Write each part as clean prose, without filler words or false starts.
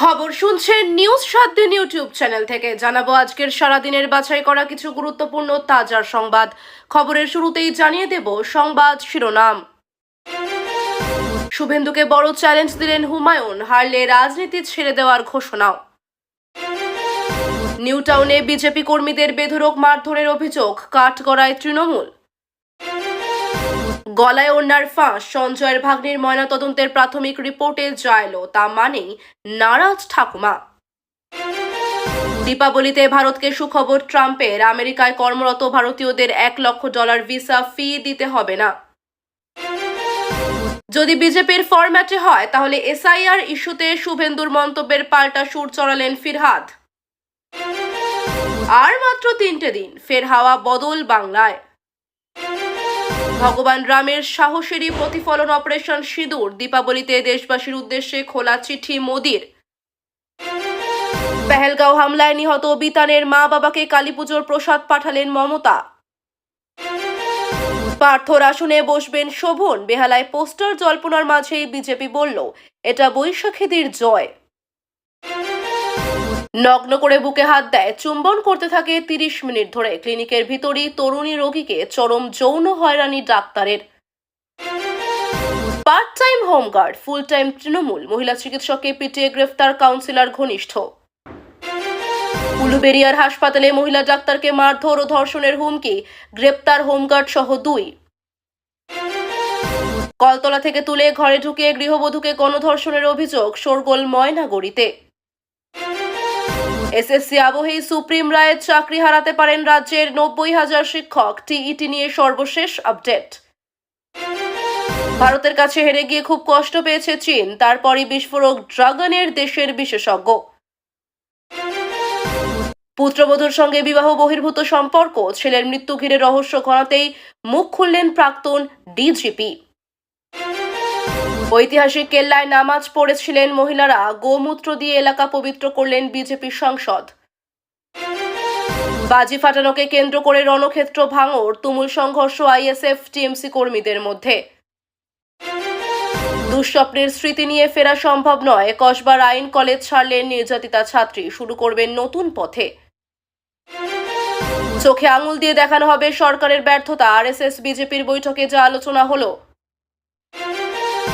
খবর শুনছেন নিউজ 7 দিন ইউটিউব চ্যানেল থেকে। জানাবো আজকের সারাদিনের বাছাই করা কিছু গুরুত্বপূর্ণ তাজা সংবাদ। খবরের শুরুতেই জানিয়ে দেব সংবাদ শিরোনাম। শুভেন্দুকে বড় চ্যালেঞ্জ দিলেন হুমায়ুন, হারলে রাজনীতি ছেড়ে দেওয়ার ঘোষণাও। নিউ টাউনে বিজেপি কর্মীদের বেধড়ক মারধরের অভিযোগ, কাঠগড়ায় তৃণমূল। গলায় ওড়নার ফাঁস, সঞ্জয়ের ভাগ্নির ময়নাতদন্তের প্রাথমিক রিপোর্টে যা এলো তা মানেই নারাজ ঠাকুমা। দীপাবলিতে ভারতকে সুখবর ট্রাম্পের, আমেরিকায় কর্মরত ভারতীয়দের $1 লক্ষ ভিসা ফি দিতে হবে না। যদি বিজেপির ফরম্যাটে হয় তাহলে এসআইআর ইস্যুতে শুভেন্দুর মন্তব্যের পাল্টা সুর চড়ালেন ফিরহাদ। আর মাত্র 3টে দিন, ফের হাওয়া বদল বাংলায়। ভগবান রামের সাহসেরই প্রতিফলন অপারেশন সিঁদুর, দীপাবলিতে দেশবাসীর উদ্দেশ্যে খোলা চিঠি মোদির। পেহেলগাঁও হামলায় নিহত বিতানের মা বাবাকে কালীপুজোর প্রসাদ পাঠালেন মমতা। পার্থর আসনে বসবেন শোভন, বেহালায় পোস্টার জল্পনার মাঝেই বিজেপি বলল এটা বৈশাখীদের জয়। নগ্ন করে বুকে হাত দেয়, চুম্বন করতে থাকে 30 মিনিট ধরে, ক্লিনিকের ভিতরই তরুণী রোগীকে চরম যৌন হয়রানি ডাক্তারের। Part time home guard, full time Trinamool, মহিলা চিকিৎসককে পিটিয়ে গ্রেফতার কাউন্সিলর ঘনিষ্ঠ। উলুবেড়িয়ার হাসপাতালে মহিলা ডাক্তারকে মারধর ও ধর্ষণের হুমকি, গ্রেপ্তার হোমগার্ড সহ 2। কলতলা থেকে তুলে ঘরে ঢুকিয়ে গৃহবধূকে গণধর্ষণের অভিযোগ, শোরগোল ময়নাগুড়িতে। এসএসসি আবহেই সুপ্রিম রায়ের চাকরি হারাতে পারেন রাজ্যের 90,000 শিক্ষক, টিইটি নিয়ে সর্বশেষ আপডেট। ভারতের কাছে হেরে গিয়ে খুব কষ্ট পেয়েছে চীন, তারপরই বিস্ফোরক ড্রাগনের দেশের বিশেষজ্ঞ। পুত্রবধূর সঙ্গে বিবাহ বহির্ভূত সম্পর্ক, ছেলের মৃত্যু ঘিরে রহস্য ঘনাতেই মুখ খুললেন প্রাক্তন ডিজিপি। ঐতিহাসিক কেল্লায় নামাজ পড়েছিলেন মহিলারা, গোমূত্র দিয়ে এলাকা পবিত্র করলেন বিজেপি সাংসদ। বাজি ফাটানোকে কেন্দ্র করে রণক্ষেত্র ভাঙড়, তুমুল সংঘর্ষ আইএসএফ টিএমসি কর্মীদের মধ্যে। দুঃস্বপ্নের স্মৃতি নিয়ে ফেরা সম্ভব নয়, কসবার আইন কলেজ ছাড়লেন নির্যাতিতা ছাত্রী, শুরু করবেন নতুন পথে। চোখে আঙুল দিয়ে দেখানো হবে সরকারের ব্যর্থতা, আরএসএস বিজেপির বৈঠকে যা আলোচনা হলো।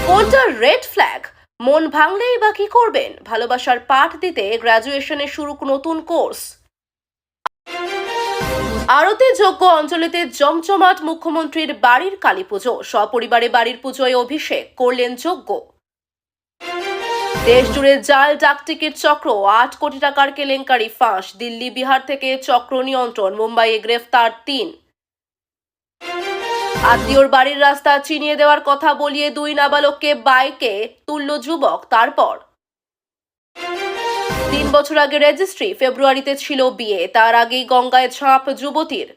কোনটা রেড ফ্ল্যাগ, মন ভাঙলেই বা কি করবেন, ভালোবাসার পাঠ দিতে গ্র্যাজুয়েশনে শুরু নতুন কোর্স। আরতি যোগ্য অঞ্চলেতে জমজমাট মুখ্যমন্ত্রীর বাড়ির কালীপুজো, সপরিবারে বাড়ির পুজোয় অভিষেক করলেন যোগ্য। দেশ জুড়ে জাল ডাকটিকিট চক্র, 8 কোটি টাকার কেলেঙ্কারি ফাঁস, দিল্লি বিহার থেকে চক্র নিয়ন্ত্রণ, মুম্বাইয়ে গ্রেফতার 3। আত্মীয়র বাড়ির রাস্তা চিনিয়ে দেওয়ার কথা বলিয়ে 2 নাবালককে বাইকে তুলল যুবক, তারপর 3 বছর আগে রেজিস্ট্রি, ফেব্রুয়ারিতে ছিল বিয়ে, তার আগেই গঙ্গায় ঝাঁপ যুবতীর।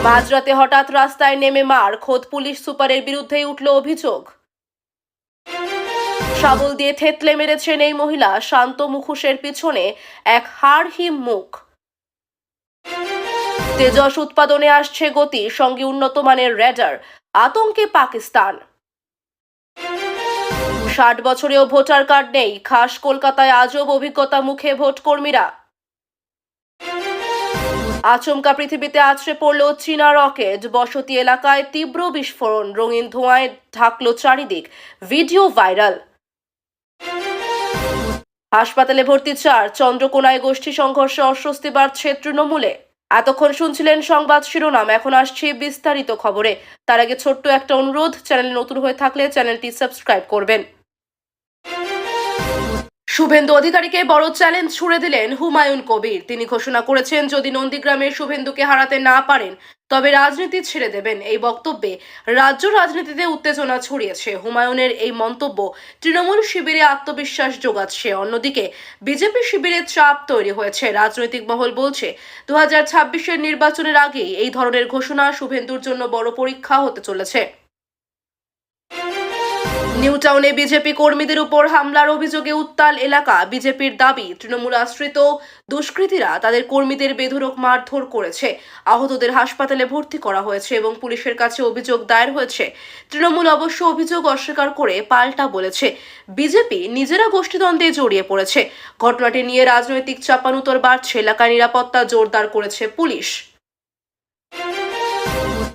মাঝরাতে হঠাৎ রাস্তায় নেমে মার, খোদ পুলিশ সুপারের বিরুদ্ধেই উঠল অভিযোগ। শাবল দিয়ে থেতলে মেরেছেন এই মহিলা, শান্ত মুখোশের পিছনে এক হাড়হিম মুখ। তেজস উৎপাদনে আসছে গতি, সঙ্গে উন্নত মানের রেডার, আতঙ্কে পাকিস্তান। 60 বছরেও ভোটার কার্ড নেই, খাস কলকাতায় আজব অভিজ্ঞতা মুখে ভোট কর্মীরা। আচমকা পৃথিবীতে আছড়ে পড়ল চীনা রকেট, বসতি এলাকায় তীব্র বিস্ফোরণ, রঙিন ধোঁয়ায় ঢাকলো চারিদিক, ভিডিও ভাইরাল। হাসপাতালে ভর্তি 4, চন্দ্রকোনায় গোষ্ঠী সংঘর্ষে অস্বস্তি বাড়ছে তৃণমূলে। এতক্ষণ শুনছিলেন সংবাদ শিরোনাম, এখন আসছে বিস্তারিত খবরে। তার আগে ছোট্ট একটা অনুরোধ, চ্যানেলে নতুন হয়ে থাকলে চ্যানেলটি সাবস্ক্রাইব করবেন। শুভেন্দু অধিকারীকে বড় চ্যালেঞ্জ ছুড়ে দিলেন হুমায়ুন কবির। তিনি ঘোষণা করেছেন যদি নন্দীগ্রামের শুভেন্দুকে হারাতে না পারেন তবে রাজনীতি ছেড়ে দেবেন। এই বক্তব্যে রাজ্য রাজনীতিতে উত্তেজনা ছড়িয়েছে। হুমায়ুনের এই মন্তব্য তৃণমূল শিবিরে আত্মবিশ্বাস যোগাচ্ছে, অন্যদিকে বিজেপি শিবিরে চাপ তৈরি হয়েছে। রাজনৈতিক মহল বলছে 2026-এর নির্বাচনের আগেই এই ধরনের ঘোষণা শুভেন্দুর জন্য বড় পরীক্ষা হতে চলেছে। নিউ টাউনে বিজেপি কর্মীদের উপর হামলার অভিযোগে উত্তাল এলাকা। বিজেপির দাবি, তৃণমূল আশ্রিত দুষ্কৃতীরা তাদের কর্মীদের বেধড়ক মারধর করেছে। আহতদের হাসপাতালে ভর্তি করা হয়েছে এবং পুলিশের কাছে অভিযোগ দায়ের হয়েছে। তৃণমূল অবশ্য অভিযোগ অস্বীকার করে পাল্টা বলেছে, বিজেপি নিজেরা গোষ্ঠীদ্বন্দ্বে জড়িয়ে পড়েছে। ঘটনাটি নিয়ে রাজনৈতিক চাপানুতর বাড়ছে। এলাকায় নিরাপত্তা জোরদার করেছে পুলিশ।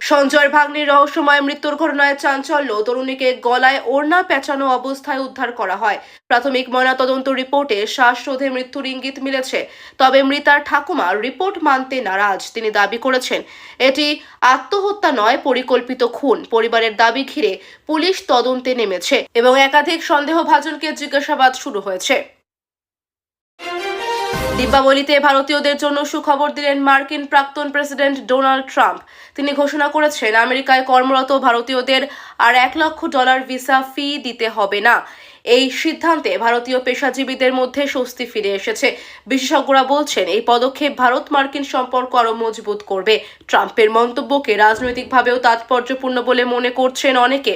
সঞ্জয়ের ভাগ্নির রহস্যময় মৃত্যুর ঘটনায় চাঞ্চল্য। তরুণীকে গলায় ওড়না পেঁচানো অবস্থায় উদ্ধার করা হয়। প্রাথমিক ময়নাতদন্ত রিপোর্টে শ্বাসরোধে মৃত্যুর ইঙ্গিত মিলেছে। তবে মৃতার ঠাকুমা রিপোর্ট মানতে নারাজ। তিনি দাবি করেছেন এটি আত্মহত্যা নয়, পরিকল্পিত খুন। পরিবারের দাবি ঘিরে পুলিশ তদন্তে নেমেছে এবং একাধিক সন্দেহভাজনকে জিজ্ঞাসাবাদ শুরু হয়েছে। দীপাবলিতে ভারতীয়দের জন্য সুখবর দিলেন মার্কিন প্রাক্তন প্রেসিডেন্ট ডোনাল্ড ট্রাম্প। তিনি ঘোষণা করেছেন আমেরিকায় কর্মরত ভারতীয়দের আর $1,00,000 ভিসা ফি দিতে হবে না। এই সিদ্ধান্তে ভারতীয় পেশাজীবীদের মধ্যে স্বস্তি ফিরে এসেছে। বিশেষজ্ঞরা বলছেন এই পদক্ষেপ ভারত মার্কিন সম্পর্ক আরও মজবুত করবে। ট্রাম্পের মন্তব্যকে রাজনৈতিকভাবেও তাৎপর্যপূর্ণ বলে মনে করছেন অনেকে।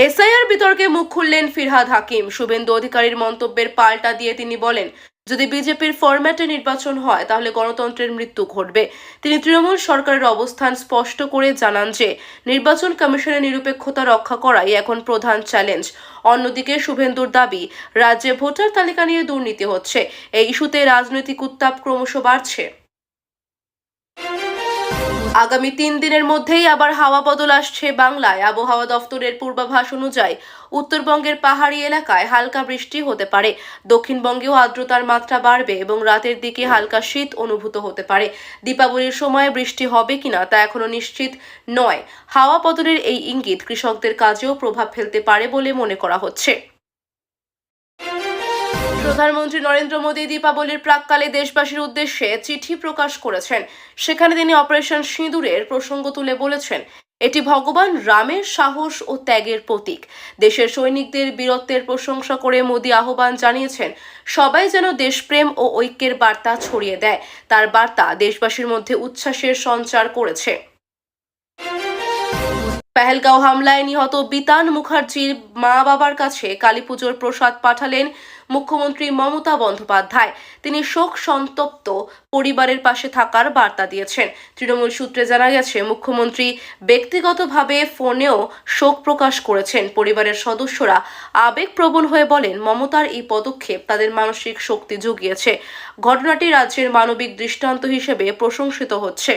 এসআইআর বিতর্কে মুখ খুললেন ফিরহাদ হাকিম। শুভেন্দু অধিকারীর মন্তব্যের পাল্টা দিয়ে তিনি বলেন, যদি বিজেপির ফরম্যাটে নির্বাচন হয় তাহলে গণতন্ত্রের মৃত্যু ঘটবে। তিনি তৃণমূল সরকারের অবস্থান স্পষ্ট করে জানান যে নির্বাচন কমিশনের নিরপেক্ষতা রক্ষা করাই এখন প্রধান চ্যালেঞ্জ। অন্যদিকে শুভেন্দুর দাবি, রাজ্যে ভোটার তালিকা নিয়ে দুর্নীতি হচ্ছে। এই ইস্যুতে রাজনৈতিক উত্তাপ ক্রমশ বাড়ছে। আগামী 3 দিনের মধ্যেই আবার হাওয়া বদল আসছে বাংলায়। আবহাওয়া দফতরের পূর্বাভাস অনুযায়ী উত্তরবঙ্গের পাহাড়ি এলাকায় হালকা বৃষ্টি হতে পারে। দক্ষিণবঙ্গেও আর্দ্রতার মাত্রা বাড়বে এবং রাতের দিকে হালকা শীত অনুভূত হতে পারে। দীপাবলির সময় বৃষ্টি হবে কিনা তা এখনো নিশ্চিত নয়। হাওয়া বদলের এই ইঙ্গিত কৃষকদের কাজেও প্রভাব ফেলতে পারে বলে মনে করা হচ্ছে। প্রধানমন্ত্রী নরেন্দ্র মোদী দীপাবলির প্রাক্কালে দেশবাসীর উদ্দেশ্যে চিঠি প্রকাশ করেছেন। সেখানে তিনি অপারেশন সিঁদুরের প্রসঙ্গ তুলে বলেছেন, এটি ভগবান রামের সাহস ও ত্যাগের প্রতীক। দেশের সৈনিকদের বীরত্বের প্রশংসা করে মোদী আহ্বান জানিয়েছেন সবাই যেন দেশপ্রেম ও ঐক্যের বার্তা ছড়িয়ে দেয়। তার বার্তা দেশবাসীর মধ্যে উচ্ছ্বাসের সঞ্চার করেছে। পেহেলগাঁও হামলায় নিহত বিতান মুখার্জির মা বাবার কাছে কালীপুজোর প্রসাদ পাঠালেন মুখ্যমন্ত্রী মমতা বন্দ্যোপাধ্যায়। তিনি শোক সন্তপ্ত পরিবারের পাশে থাকার বার্তা দিয়েছেন। তৃণমূল সূত্রে জানা গেছে, মুখ্যমন্ত্রী ব্যক্তিগতভাবে ফোনেও শোক প্রকাশ করেছেন। পরিবারের সদস্যরা আবেগপ্রবণ হয়ে বলেন, মমতার এই পদক্ষেপ তাদের মানসিক শক্তি জুগিয়েছে। ঘটনাটি রাজ্যের মানবিক দৃষ্টান্ত হিসেবে প্রশংসিত হচ্ছে।